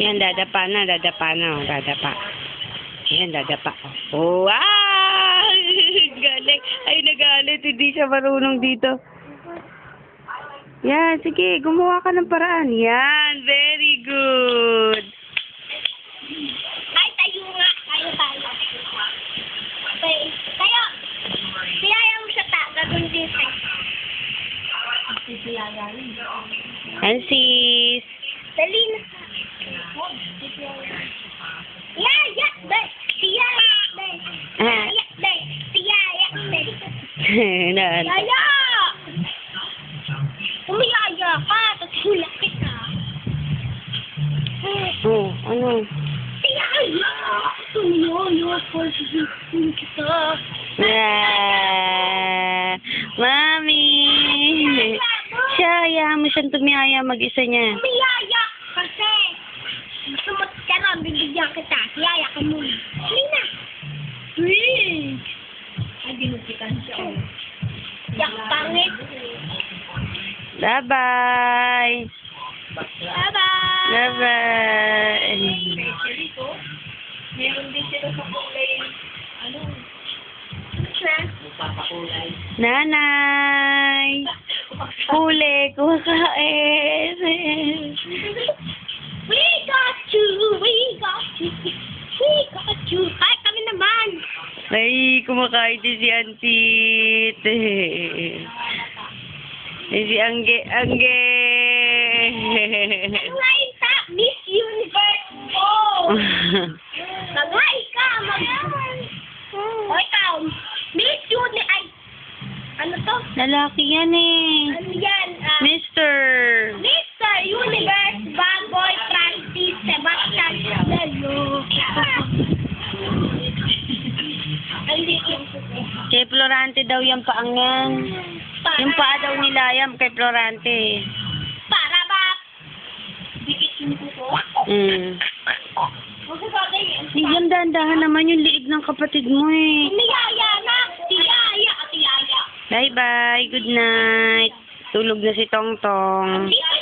Yan, dadapa na, oh, dadapa. Yan, dadapa. Oh, ah! Galing. Ay, nagalit. Hindi siya marunong dito. Yan, sige, gumawa ka ng paraan. Yan, very good. Ay, tayo nga. Tayo. Tayo. Siyaya mo siya gagawin din tayo. Yan, sis. Dali na. Siyaya, day. Siyaya, day. Siyaya, day. Siyaya, day. Nan. Siyaya! Umiyaya ka, tutulak kita. Oh, ano? Siyaya! Tumiyaya ka, tutulak kita. Yeah. Mami. Siya, ayaw mo siyang tumiyaya mag-isa niya. Umiyaya kasi. Sumot ka na, bibigyan kita. Siyaya ka muna. Hindi na. Wait. Ay, dinusikan siya. Yak, pangit. Bye-bye. Bye-bye. Bye-bye. Meron din sila sa kulay. Ano? Nanay. Huli, kumakain. We got you. We got you. We got you. Ay, kami naman. Ay, kumakain din si Auntie. Si Angge. Ano nga yung top? Miss Universe. Oh! Mag-hi ka. O ikaw. Miss Uni. Ay. Ano to? Lalaki yan eh. Ano yan? Mister. Mr. Universe, Baboy, Francis, Sebastian, Lalo. Ang liit. Kay Florante daw yung paang yan. Yung paa daw nila yan kay Florante. Para ba? Dikit yung kuko. Bigyan dahan-dahan naman yung liig ng kapatid mo eh. Umiyaya na. Tiyaya. Bye-bye. Good night. Tulog na si Tongtong. Tiyaya.